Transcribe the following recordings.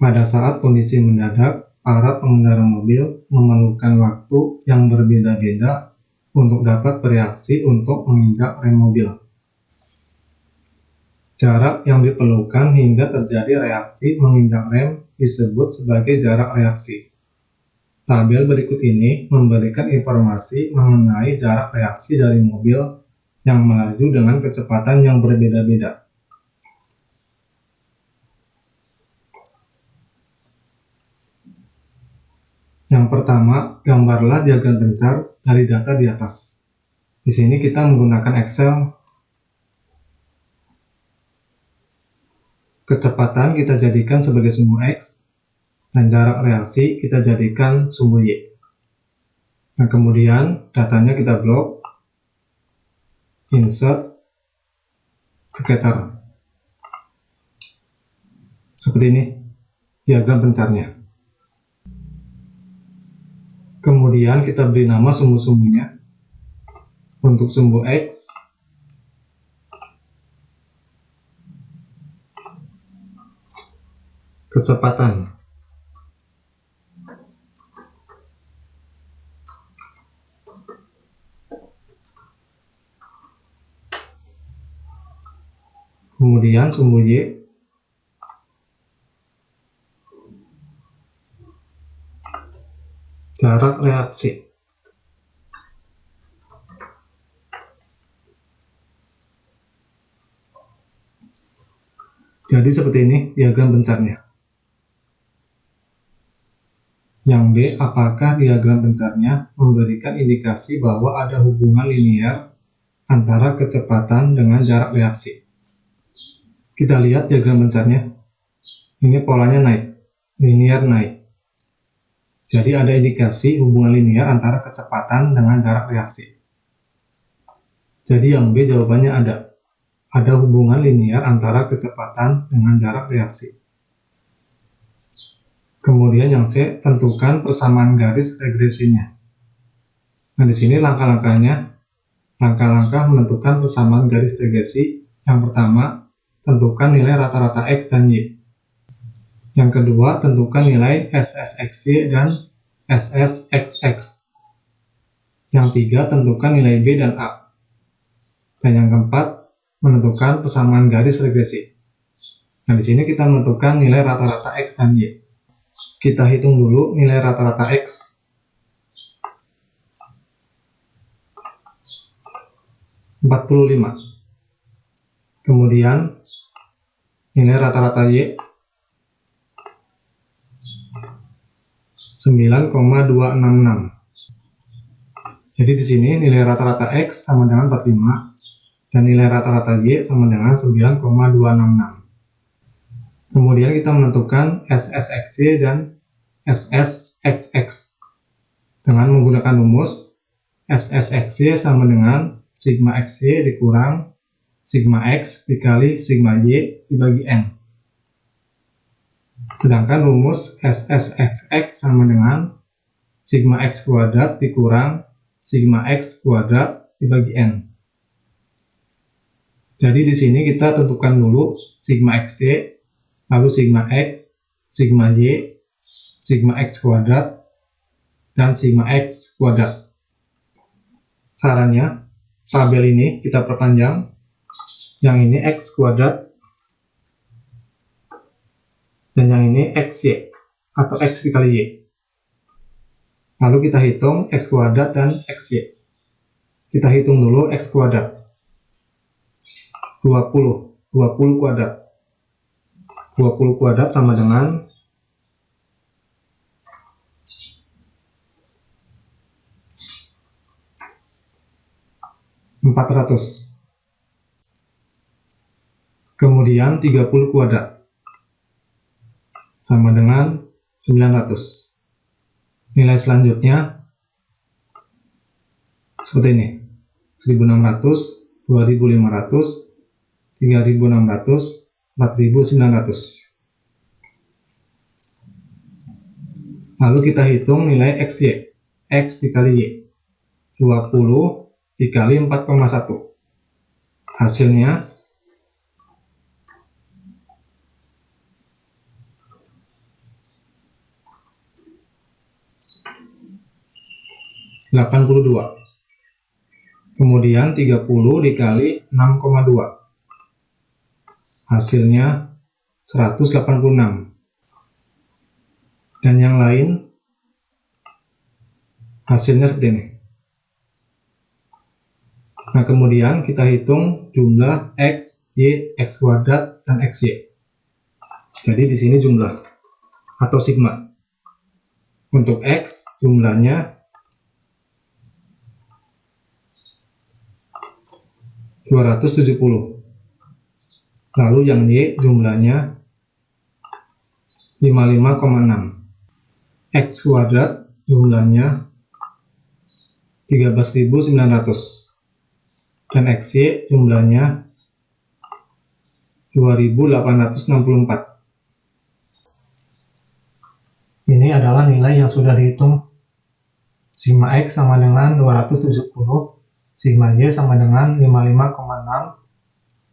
Pada saat kondisi mendadak, para pengendara mobil memerlukan waktu yang berbeda-beda untuk dapat bereaksi untuk menginjak rem mobil. Jarak yang diperlukan hingga terjadi reaksi menginjak rem disebut sebagai jarak reaksi. Tabel berikut ini memberikan informasi mengenai jarak reaksi dari mobil yang melaju dengan kecepatan yang berbeda-beda. Yang pertama, gambarlah diagram bencar dari data di atas. Di sini kita menggunakan Excel. Kecepatan kita jadikan sebagai sumbu X, dan jarak reaksi kita jadikan sumbu Y. Nah, kemudian datanya kita blok, insert, scatter. Seperti ini diagram bencarnya. Kemudian kita beri nama sumbu-sumbunya. Untuk sumbu X, kecepatan. Kemudian sumbu Y, jarak reaksi. Jadi seperti ini diagram bencarnya. Yang B, apakah diagram bencarnya memberikan indikasi bahwa ada hubungan linear antara kecepatan dengan jarak reaksi? Kita lihat diagram bencarnya. Ini polanya naik, linear naik. Jadi ada indikasi hubungan linear antara kecepatan dengan jarak reaksi. Jadi yang B jawabannya ada. Ada hubungan linear antara kecepatan dengan jarak reaksi. Kemudian yang C, tentukan persamaan garis regresinya. Nah, di sini langkah-langkahnya, langkah-langkah menentukan persamaan garis regresi. Yang pertama, tentukan nilai rata-rata X dan Y. Yang kedua, tentukan nilai SSXY dan SSXX. Yang tiga, tentukan nilai B dan A. Dan yang keempat, menentukan persamaan garis regresi. Nah, di sini kita menentukan nilai rata-rata X dan Y. Kita hitung dulu nilai rata-rata X. (45). Kemudian nilai rata-rata Y 9,266. Jadi di sini nilai rata-rata X sama dengan 45 dan nilai rata-rata Y sama dengan 9,266. Kemudian kita menentukan SSXY dan SSXX dengan menggunakan rumus SSXY sama dengan sigma XY dikurang sigma X dikali sigma Y dibagi N. Sedangkan rumus SSXX sama dengan sigma X kuadrat dikurang sigma X kuadrat dibagi N. Jadi di sini kita tentukan dulu sigma XY, lalu sigma X, sigma Y, sigma X kuadrat, dan sigma X kuadrat. Caranya, tabel ini kita perpanjang. Yang ini X kuadrat, dan yang ini XY, atau X dikali Y. Lalu kita hitung X kuadrat dan XY. Kita hitung dulu X kuadrat. 20 kuadrat. 20 kuadrat sama dengan 400. Kemudian 30 kuadrat sama dengan 900. Nilai selanjutnya seperti ini. 1600, 2500, 3600, 4900. Lalu kita hitung nilai XY. X dikali Y. 20 dikali 4,1. Hasilnya 82. Kemudian 30 dikali 6,2. Hasilnya 186. Dan yang lain hasilnya seperti ini. Nah, kemudian kita hitung jumlah X, Y, X kuadrat, dan XY. Jadi di sini jumlah atau sigma. Untuk X jumlahnya 270. Lalu yang Y jumlahnya 55,6. X kuadrat jumlahnya 13.900. Dan XY jumlahnya 2.864. Ini adalah nilai yang sudah dihitung. Sigma X sama dengan 270, sigma Y sama dengan 55,6,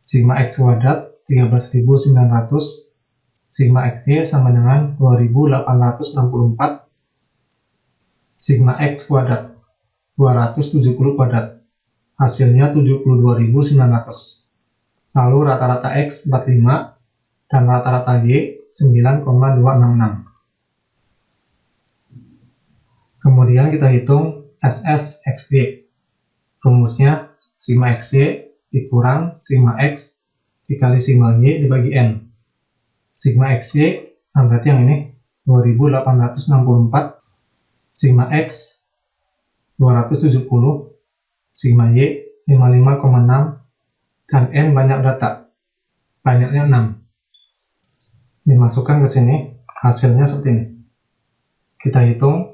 sigma X kuadrat 13.900, sigma XY sama dengan 2.864, sigma X kuadrat 270 kuadrat, hasilnya 72.900. Lalu rata-rata X 45 dan rata-rata Y 9,266. Kemudian kita hitung SS XY. Rumusnya sigma XY dikurang sigma X dikali sigma Y dibagi N. Sigma XY, nah berarti yang ini 2864, sigma X 270, sigma Y 55,6, dan N banyak data, banyaknya 6. Dimasukkan ke sini, hasilnya seperti ini. Kita hitung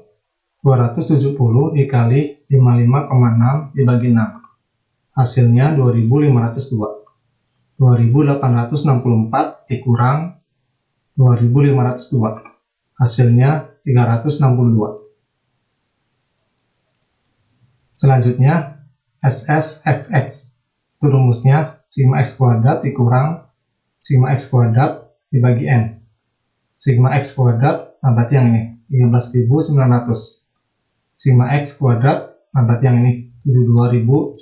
270 dikali 55,6 dibagi 6. Hasilnya 2502. 2864 dikurang 2502. Hasilnya 362. Selanjutnya SSXX. Itu rumusnya sigma X kuadrat dikurang sigma X kuadrat dibagi N. Sigma X kuadrat, nah berarti yang ini 13.900. Sigma X kuadrat, nah berarti yang ini 72.900.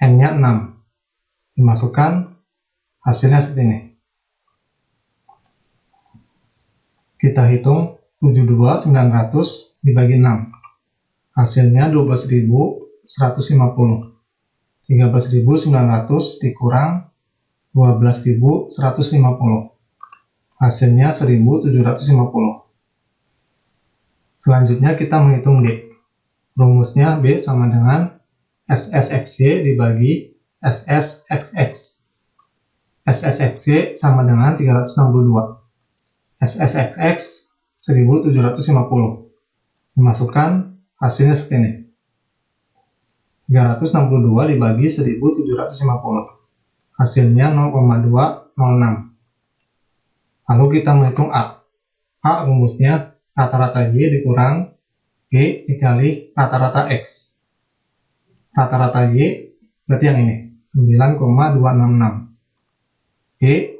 N-nya 6. Dimasukkan, hasilnya seperti ini. Kita hitung 72.900 dibagi 6. Hasilnya 12.150. 13.900 dikurang 12.150. Hasilnya 1.750. Selanjutnya kita menghitung D. Rumusnya B sama dengan SSXY dibagi SSXX. SSXY sama dengan 362. SSXX 1.750. Dimasukkan, hasilnya seperti ini. 362 dibagi 1.750. Hasilnya 0,206. Lalu kita menghitung A. A rumusnya rata-rata Y dikurang G dikali rata-rata X. Rata-rata Y berarti yang ini 9,266. G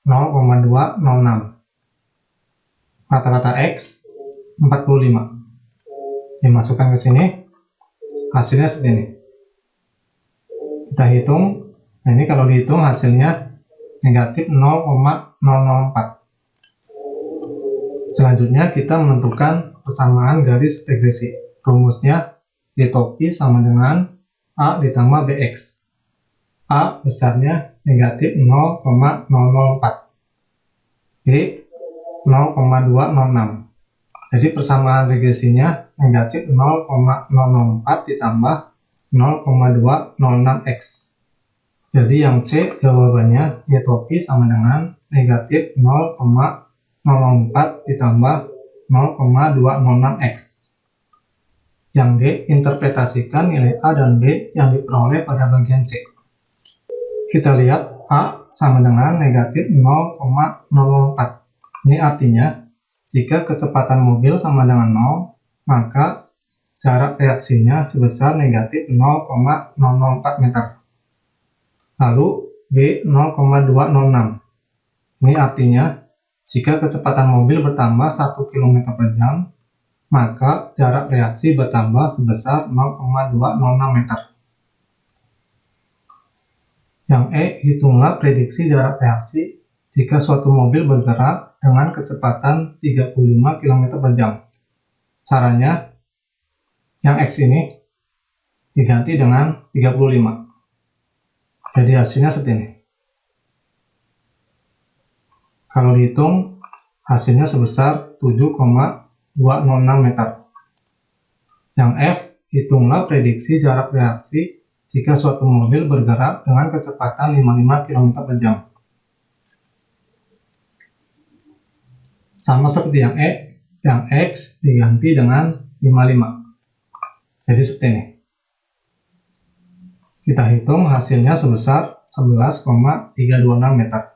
0,206. Rata-rata X 45. Dimasukkan ke sini, hasilnya seperti ini. Kita hitung. Nah, ini kalau dihitung hasilnya negatif 0,004. Selanjutnya kita menentukan persamaan garis regresi. Rumusnya D topi sama dengan A ditambah BX. A besarnya negatif 0,004. B 0,206. Jadi persamaan regresinya negatif 0,004 ditambah 0,206x. Jadi yang C jawabannya Y topi sama dengan negatif 0,004 ditambah 0,206x. Yang D interpretasikan nilai A dan B yang diperoleh pada bagian C. Kita lihat A sama dengan negatif 0,004. Ini artinya jika kecepatan mobil sama dengan 0, maka jarak reaksinya sebesar negatif 0,004 meter. Lalu B 0,206. Ini artinya jika kecepatan mobil bertambah 1 km per jam, maka jarak reaksi bertambah sebesar 0,206 meter. Yang E, hitunglah prediksi jarak reaksi jika suatu mobil bergerak dengan kecepatan 35 km per jam. Caranya, yang X ini diganti dengan 35. Jadi hasilnya seperti ini. Kalau dihitung, hasilnya sebesar 7,206 meter. Yang F, hitunglah prediksi jarak reaksi jika suatu mobil bergerak dengan kecepatan 55 km per jam. Sama seperti yang E, yang X diganti dengan 55. Jadi seperti ini. Kita hitung hasilnya sebesar 11,326 meter.